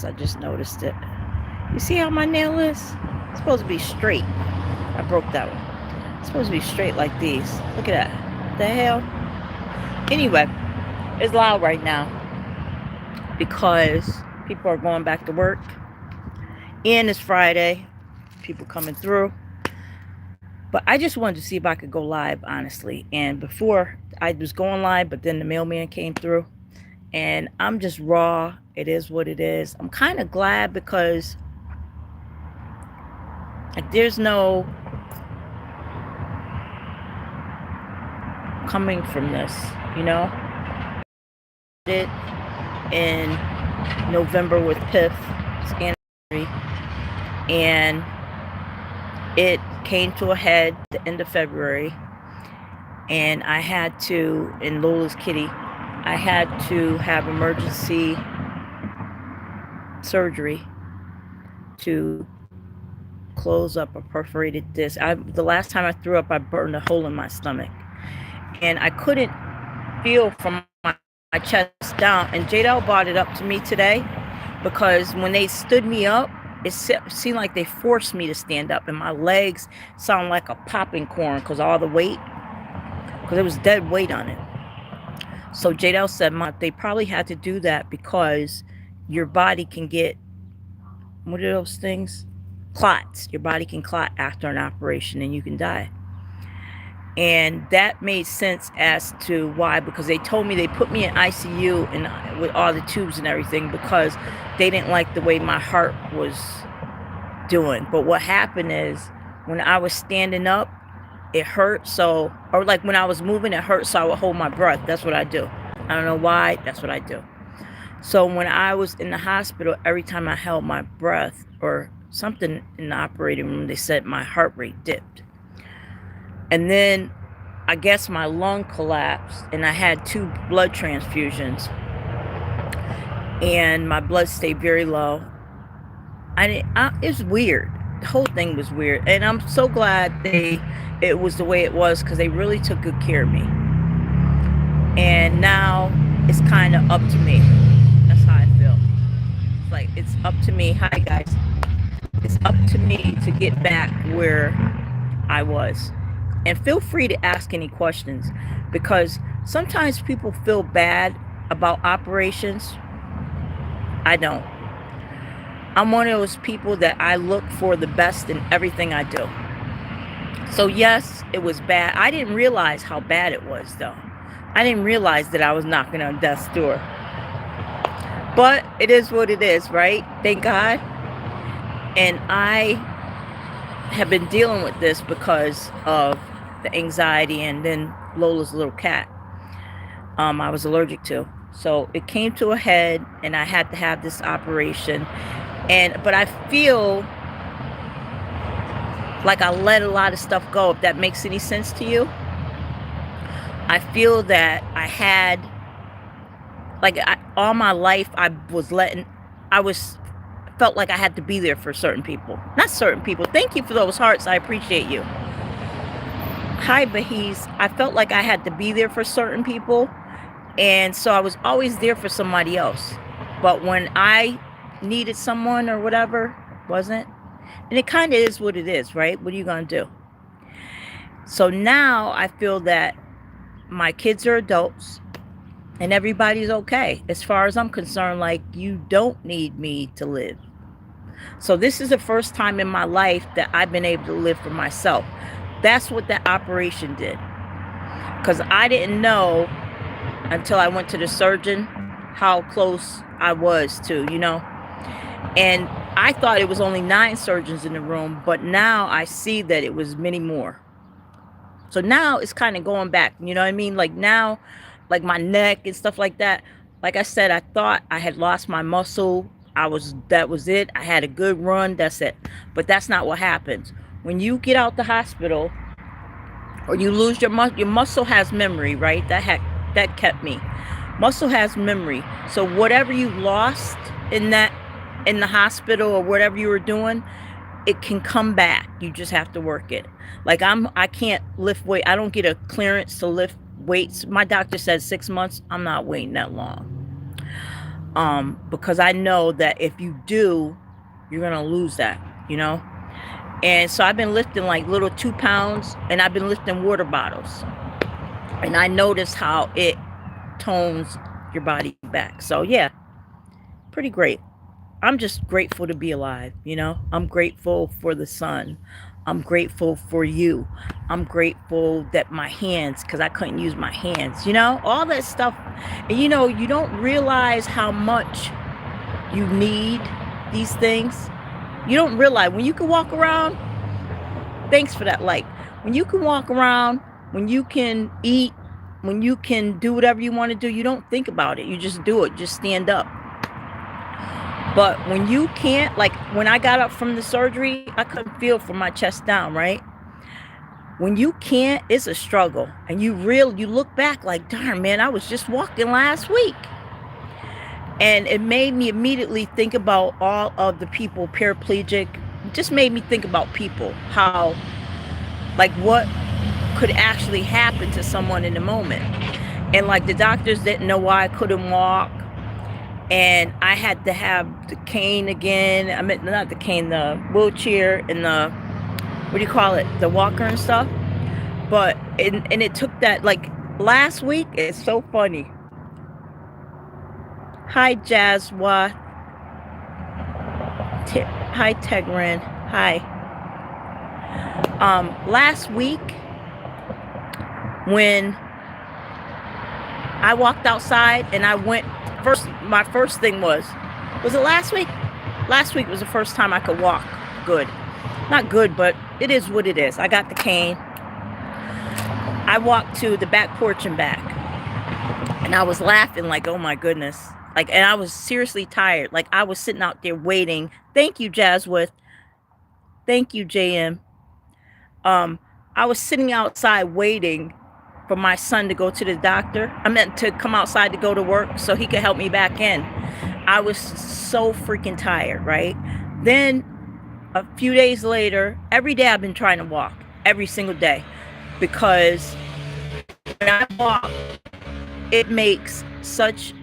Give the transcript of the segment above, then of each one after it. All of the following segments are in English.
I just noticed it. You see how my nail is? It's supposed to be straight. I broke that one. It's supposed to be straight like these. Look at that. The hell? Anyway, it's loud right now because people are going back to work. And it's Friday. People coming through. But I just wanted to see if I could go live, honestly. And before I was going live, but then the mailman came through. And I'm just raw. It is what it is. I'm kind of glad because like there's no coming from this, you know? It in November with PIF and it came to a head the end of February, and I had to, in Lola's kitty, I had to have emergency surgery to close up a perforated disc. The last time I threw up, I burned a hole in my stomach, and I couldn't feel from my chest down. And JDL brought it up to me today because when they stood me up, it seemed like they forced me to stand up, and my legs sound like a popping corn because all the weight, because there was dead weight on it. So JDL said, they probably had to do that because your body can get, what are those things? Clots. Your body can clot after an operation and you can die. And that made sense as to why, because they told me they put me in ICU and with all the tubes and everything because they didn't like the way my heart was doing. But what happened is when I was standing up, it hurt. So, or like when I was moving, it hurt. So I would hold my breath. That's what I do. I don't know why. That's what I do. So when I was in the hospital, every time I held my breath or something in the operating room, they said my heart rate dipped. And then I guess my lung collapsed and I had 2 blood transfusions and my blood stayed very low. It's weird. The whole thing was weird. And I'm so glad it was the way it was because they really took good care of me. And now it's kind of up to me. That's how I feel. It's like it's up to me. Hi, guys. It's up to me to get back where I was. And feel free to ask any questions because sometimes people feel bad about operations. I don't. I'm one of those people that I look for the best in everything I do. So yes, it was bad. I didn't realize how bad it was though. I didn't realize that I was knocking on death's door. But it is what it is, right? Thank God. And I have been dealing with this because of the anxiety and then Lola's little cat I was allergic to. So it came to a head and I had to have this operation. But I feel like I let a lot of stuff go, if that makes any sense to you. I feel that I had, all my life I felt like I had to be there for certain people. Not certain people. Thank you for those hearts. I appreciate you. Hi, Bahiz. I felt like I had to be there for certain people. And so I was always there for somebody else. But when I needed someone or whatever, wasn't. And it kind of is what it is, right? What are you going to do? So now I feel that my kids are adults and everybody's okay. As far as I'm concerned, like, you don't need me to live. So this is the first time in my life that I've been able to live for myself. That's what that operation did. Because I didn't know until I went to the surgeon how close I was to, And I thought it was only 9 surgeons in the room, but now I see that it was many more. So now it's kind of going back, you know what I mean? Like now, like my neck and stuff like that. Like I said, I thought I had lost my muscle. That was it. I had a good run. That's it. But that's not what happens. When you get out the hospital or you lose your muscle has memory, right? That kept me. Muscle has memory. So whatever you lost in the hospital or whatever you were doing, it can come back. You just have to work it. Like I can't lift weight. I don't get a clearance to lift weights. My doctor said 6 months. I'm not waiting that long. because I know that if you do, you're gonna lose that, you know. And so I've been lifting like little 2 pounds, and I've been lifting water bottles, and I notice how it tones your body back. So yeah, pretty great. I'm just grateful to be alive, you know? I'm grateful for the sun. I'm grateful for you. I'm grateful that my hands, because I couldn't use my hands, you know? All that stuff. And you know, you don't realize how much you need these things. You don't realize when you can walk around. Thanks for that. Like, when you can walk around, when you can eat, when you can do whatever you want to do, you don't think about it. You just do it. Just stand up. But when you can't, like when I got up from the surgery, I couldn't feel from my chest down, right? When you can't, it's a struggle. And you look back like, darn, man, I was just walking last week. And it made me immediately think about all of the people paraplegic. It just made me think about people, how, like, what could actually happen to someone in the moment. And like the doctors didn't know why I couldn't walk. And I had to have the cane again. I mean, not the cane, the wheelchair and the, what do you call it? The walker and stuff. But, and it took that, like last week, it's so funny. Hi, Jazwa. Hi, Tegran. Hi. Last week, when I walked outside and I went, my first thing was it last week? Last week was the first time I could walk good. Not good, but it is what it is. I got the cane. I walked to the back porch and back. And I was laughing like, oh my goodness. Like, and I was seriously tired. Like, I was sitting out there waiting. Thank you, Jazzwood. Thank you, JM. I was sitting outside waiting for my son to go to the doctor. I meant to come outside to go to work so he could help me back in. I was so freaking tired, right? Then a few days later, every day I've been trying to walk, every single day, because when I walk, it makes such,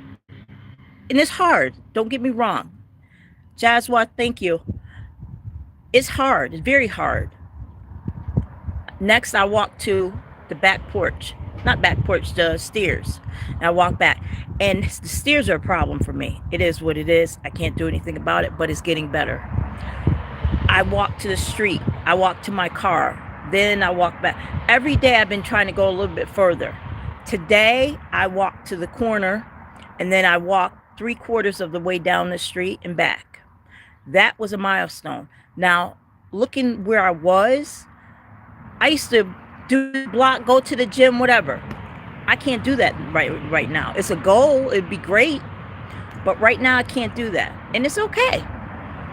and it's hard, don't get me wrong. Jazwa, thank you. It's hard, it's very hard. Next, I walk to the back porch, not back porch, the stairs. And I walk back, and the stairs are a problem for me. It is what it is. I can't do anything about it, but it's getting better. I walk to the street. I walk to my car. Then I walk back. Every day I've been trying to go a little bit further. Today, I walked to the corner, and then I walked 3/4 of the way down the street and back. That was a milestone. Now, looking where I was, I used to do the block, go to the gym, whatever. I can't do that right now. It's a goal. It'd be great. But right now I can't do that. And it's okay.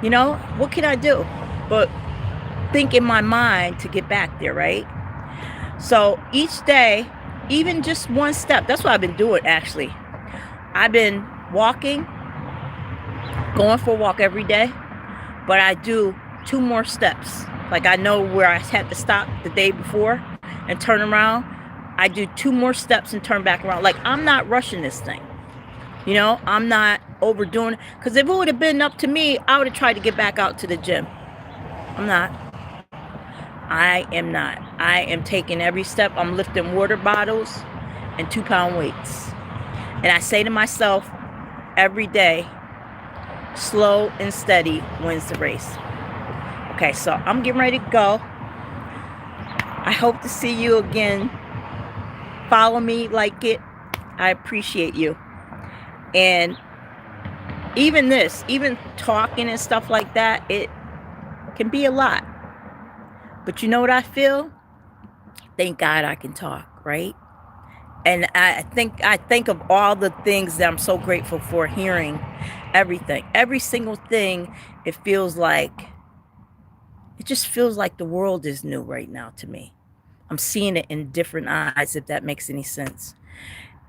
You know, what can I do? But think in my mind to get back there, right? So each day, even just one step, that's what I've been doing actually. I've been walking, going for a walk every day, but I do 2 more steps. Like, I know where I had to stop the day before and turn around. I do 2 more steps and turn back around. Like, I'm not rushing this thing. You know, I'm not overdoing it. Because if it would have been up to me, I would have tried to get back out to the gym. I'm not. I am not. I am taking every step. I'm lifting water bottles and 2-pound weights. And I say to myself every day, slow and steady wins the race. Okay, so I'm getting ready to go. I hope to see you again. Follow me, like it. I appreciate you. And even talking and stuff like that, it can be a lot. But you know what I feel? Thank God I can talk, right? And I think of all the things that I'm so grateful for hearing, everything. Every single thing, it just feels like the world is new right now to me. I'm seeing it in different eyes, if that makes any sense.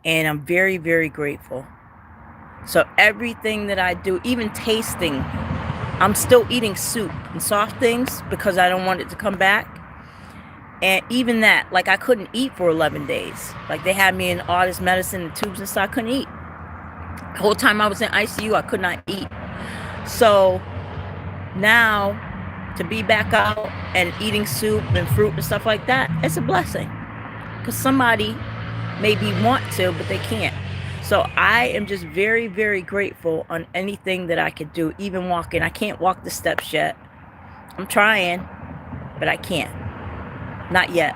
And I'm very, very grateful. So everything that I do, even tasting, I'm still eating soup and soft things because I don't want it to come back. And even that, like, I couldn't eat for 11 days. Like, they had me in all this medicine and tubes and stuff. I couldn't eat. I Whole time I was in ICU, I could not eat. So now to be back out and eating soup and fruit and stuff like that, it's a blessing. Because somebody maybe want to, but they can't. So I am just very, very grateful on anything that I could do, even walking. I can't walk the steps yet. I'm trying, but I can't. Not yet.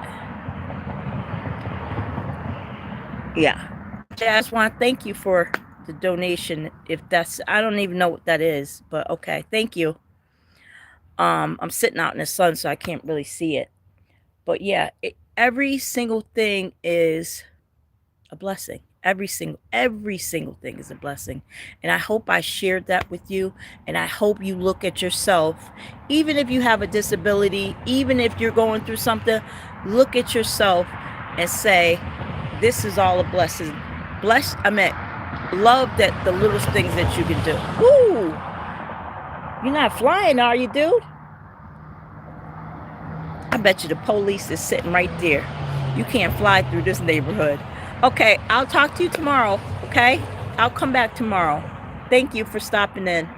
Yeah. I just want to thank you for the donation. If that's, I don't even know what that is, but okay. Thank you. I'm sitting out in the sun, so I can't really see it. But yeah, every single thing is a blessing. Every single thing is a blessing. And I hope I shared that with you. And I hope you look at yourself, even if you have a disability, even if you're going through something, look at yourself and say, this is all a blessing. Love that the littlest things that you can do. Woo! You're not flying, are you, dude? I bet you the police is sitting right there. You can't fly through this neighborhood. Okay, I'll talk to you tomorrow, okay? I'll come back tomorrow. Thank you for stopping in.